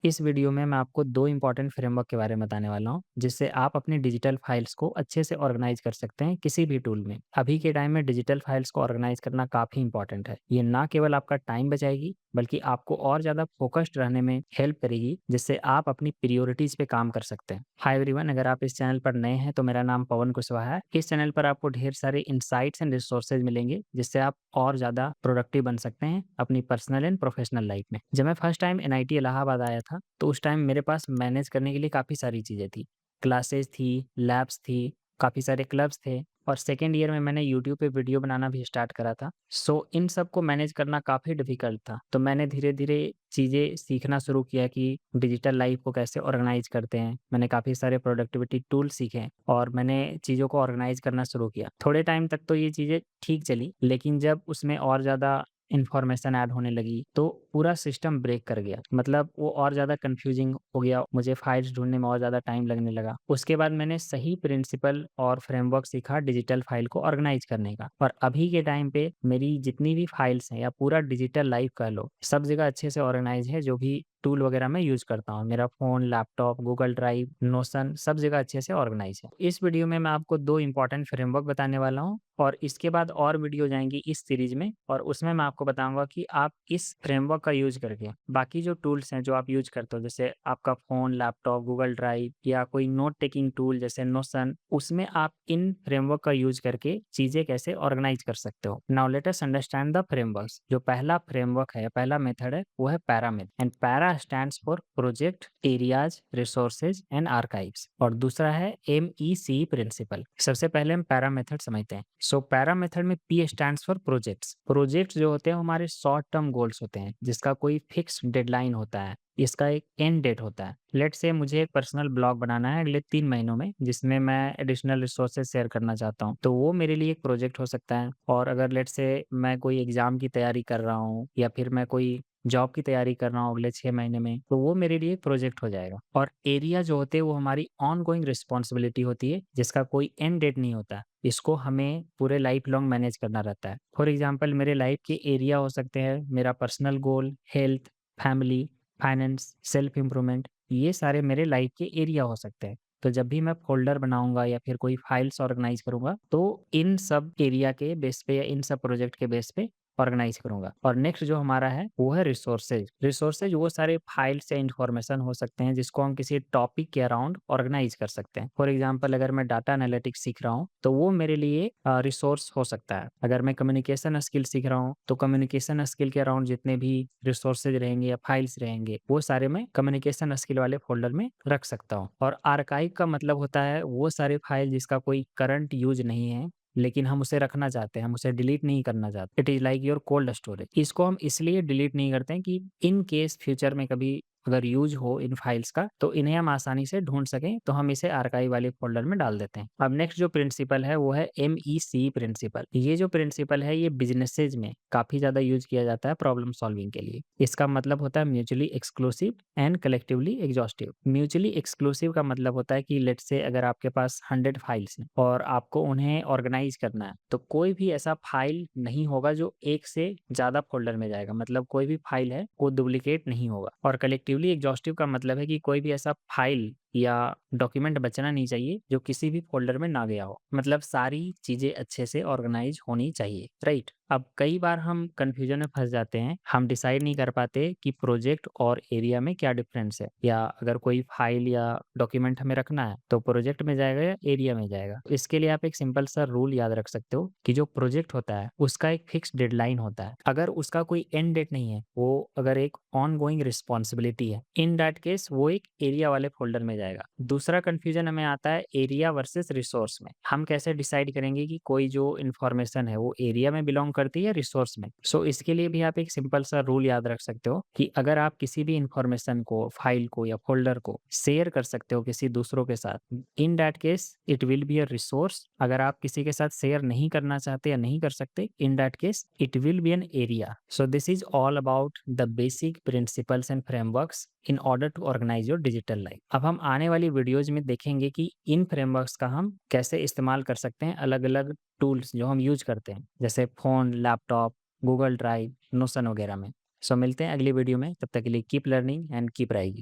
इस वीडियो में मैं आपको 2 इम्पोर्टेंट फ्रेमवर्क के बारे में बताने वाला हूँ, जिससे आप अपनी डिजिटल फाइल्स को अच्छे से ऑर्गेनाइज़ कर सकते हैं किसी भी टूल में। अभी के टाइम में डिजिटल फाइल्स को ऑर्गेनाइज़ करना काफ़ी इम्पोर्टेंट है। ये ना केवल आपका टाइम बचाएगी, बल्कि आपको और ज़्यादा फ़ोकस्ड रहने में हेल्प करेगी, जिससे आप अपनी प्रायोरिटीज़ पे काम कर सकते हैं। हाय एवरीवन, अगर आप इस चैनल पर नए हैं, तो मेरा नाम पवन कुशवाहा है। इस चैनल पर आपको ढेर सारे इनसाइट्स एंड रिसोर्सेज मिलेंगे, जिससे आप और ज़्यादा प्रोडक्टिव बन सकते हैं अपनी पर्सनल एंड प्रोफेशनल लाइफ में। जब मैं फर्स्ट टाइम एनआईटी इलाहाबाद आया था, तो उस टाइम मेरे पास मैनेज करने के लिए काफ़ी सारी चीज़ें थी। क्लासेस थी, लैब्स थी, काफ़ी सारे क्लब्स थे और सेकंड ईयर में मैंने यूट्यूब पे वीडियो बनाना भी स्टार्ट करा था। सो इन सब को मैनेज करना काफ़ी डिफ़िकल्ट था। तो मैंने धीरे-धीरे चीज़ें सीखना शुरू किया कि डिजिटल लाइफ़ को कैसे ऑर्गेनाइज़ करते हैं। मैंने काफ़ी सारे प्रोडक्टिविटी टूल सीखे और मैंने चीज़ों को ऑर्गेनाइज़ करना शुरू किया। थोड़े टाइम तक तो ये चीज़ें ठीक चली, लेकिन जब उसमें और ज़्यादा इन्फॉर्मेशन ऐड होने लगी, तो पूरा सिस्टम ब्रेक कर गया। मतलब वो और ज़्यादा कन्फ्यूज़िंग हो गया, मुझे फाइल्स ढूँढने में और ज़्यादा टाइम लगने लगा। उसके बाद मैंने सही प्रिंसिपल और फ्रेमवर्क सीखा डिजिटल फाइल को ऑर्गेनाइज़ करने का, और अभी के टाइम पे मेरी जितनी भी फाइल्स हैं या पूरा डिजिटल लाइफ़ कह लो, सब जगह अच्छे से ऑर्गेनाइज़ है, जो भी टूल वगैरह मैं यूज़ करता हूँ। मेरा phone, laptop, Google drive, notion सब जगह अच्छे से ऑर्गेनाइज़ है। इस वीडियो में मैं आपको 2 इम्पोर्टेंट फ्रेमवर्क बताने वाला हूँ, और इसके बाद और वीडियो जाएँगी इस सीरीज़ में, और उसमें मैं आपको बताऊँगा कि आप इस फ्रेमवर्क का यूज़ करके बाकी जो टूल्स हैं जो आप यूज़ करते हो, जैसे आपका फ़ोन, लैपटॉप, गूगल ड्राइव या कोई नोट टेकिंग टूल जैसे नोशन, उसमें आप इन फ्रेमवर्क का यूज़ करके चीज़ें कैसे ऑर्गेनाइज़ कर सकते हो। Now let us understand the frameworks. जो पहला फ्रेमवर्क है, पहला मेथड है, वो है pyramid, and para stands for project, areas, resources and archives, और दूसरा है एमईसी प्रिंसिपल। सबसे पहले हम पैरा मेथड समझते हैं। सो पैरा मेथड में P stands for projects. Projects जो होते हैं हमारे शॉर्ट टर्म गोल्स होते हैं, जिसका कोई फिक्स डेडलाइन होता है, इसका एक एंड डेट होता है। लेट्स से मुझे एक पर्सनल ब्लॉग बनाना है अगले 3 महीनों में, जिसमें मैं एडिशनल रिसोर्सेज शेयर करना चाहता हूँ, तो वो मेरे लिए एक प्रोजेक्ट हो सकता है। और अगर लेट्स से मैं कोई एग्जाम की तैयारी कर रहा हूँ, या फिर मैं कोई जॉब की तैयारी कर रहा हूँ अगले 6 महीने में, तो वो मेरे लिए एक प्रोजेक्ट हो जाएगा। और एरिया जो होते हैं वो हमारी ऑनगोइंग रिस्पॉन्सिबिलिटी होती है, जिसका कोई एंड डेट नहीं होता। इसको हमें पूरे लाइफ लॉन्ग मैनेज करना रहता है। फॉर एग्जाम्पल, मेरे लाइफ के एरिया हो सकते हैं मेरा personal goal, health, family, finance, self improvement, ये सारे मेरे लाइफ के एरिया हो सकते हैं। तो जब भी मैं फ़ोल्डर बनाऊँगा या फिर कोई फाइल्स ऑर्गेनाइज़ करूँगा, तो इन सब एरिया के बेस पे या इन सब प्रोजेक्ट के बेस पे ऑर्गेनाइज़ करूँगा। और नेक्स्ट जो हमारा है वो है रिसोर्सेज। रिसोर्सेज वो सारे फाइल्स या इन्फॉर्मेशन हो सकते हैं जिसको हम किसी टॉपिक के अराउंड ऑर्गेनाइज़ कर सकते हैं। फॉर एग्जाम्पल, अगर मैं डाटा एनालिटिक्स सीख रहा हूँ, तो वो मेरे लिए रिसोर्स हो सकता है। अगर मैं कम्युनिकेशन स्किल सीख रहा हूँ, तो कम्युनिकेशन स्किल के अराउंड जितने भी रिसोर्सेज रहेंगे या फाइल्स रहेंगे, वो सारे मैं कम्युनिकेशन स्किल वाले फ़ोल्डर में रख सकता हूँ। और आर्काइव का मतलब होता है वो सारे फाइल जिसका कोई करंट यूज़ नहीं है, लेकिन हम उसे रखना चाहते हैं, हम उसे डिलीट नहीं करना चाहते। It is like your cold storage. इसको हम इसलिए डिलीट नहीं करते हैं कि इन केस फ्यूचर में कभी अगर यूज़ हो इन फाइल्स का, तो इन्हें हम आसानी से ढूँढ सकें, तो हम इसे आर्काइव वाले फ़ोल्डर में डाल देते हैं। अब नेक्स्ट जो प्रिंसिपल है वो है एमईसी प्रिंसिपल। ये जो प्रिंसिपल है ये बिज़नेसेज़ में काफ़ी ज़्यादा यूज़ किया जाता है प्रॉब्लम सॉल्विंग के लिए। इसका मतलब होता है mutually exclusive and collectively exhaustive. Mutually exclusive का मतलब होता है कि लेट्स से अगर आपके पास 100 फाइल्स हैं और आपको उन्हें ऑर्गेनाइज़ करना है, तो कोई भी ऐसा फाइल नहीं होगा जो एक से ज़्यादा फ़ोल्डर में जाएगा। मतलब कोई भी फाइल है वो डुप्लीकेट नहीं होगा। और कलेक्टिवली एग्जॉस्टिव का मतलब है कि कोई भी ऐसा फाइल या डॉक्यूमेंट बचना नहीं चाहिए जो किसी भी फ़ोल्डर में ना गया हो। मतलब सारी चीज़ें अच्छे से ऑर्गेनाइज़ होनी चाहिए, राइट? अब कई बार हम कन्फ्यूज़न में फँस जाते हैं, हम डिसाइड नहीं कर पाते कि प्रोजेक्ट और एरिया में क्या डिफ़रेंस है, या अगर कोई फाइल या डॉक्यूमेंट हमें रखना है, तो प्रोजेक्ट में जाएगा या एरिया में जाएगा। तो इसके लिए आप एक सिंपल सा रूल याद रख सकते हो कि जो प्रोजेक्ट होता है, उसका एक फिक्स्ड डेडलाइन होता है। अगर उसका कोई एंड डेट नहीं है, वो अगर एक ऑनगोइंग रिस्पॉन्सिबिलिटी है, इन दैट केस वो एक एरिया वाले फ़ोल्डर में जाएगा। दूसरा कन्फ्यूज़न हमें आता है एरिया वर्सेस रिसोर्स में। हम कैसे डिसाइड करेंगे कि कोई जो इन्फॉर्मेशन है वो एरिया में बिलॉन्ग करती है या रिसोर्स में? सो इसके लिए भी आप एक सिंपल सा रूल याद रख सकते हो कि अगर आप किसी भी इन्फॉर्मेशन को, फाइल को या फ़ोल्डर को शेयर कर सकते हो किसी दूसरों के साथ, इन that case it will be a resource. अगर आप किसी के साथ शेयर नहीं करना चाहते या नहीं कर सकते, in that case it will be an area. So this is all about the basic principles and frameworks in order to organise your digital life. अब हम आने वाली वीडियोज में देखेंगे कि इन फ्रेमवर्क्स का हम कैसे इस्तेमाल कर सकते हैं अलग अलग टूल्स जो हम यूज करते हैं, जैसे phone, laptop, Google drive, notion वगैरह में। सो मिलते हैं अगली वीडियो में, तब तक के लिए keep learning and keep rising.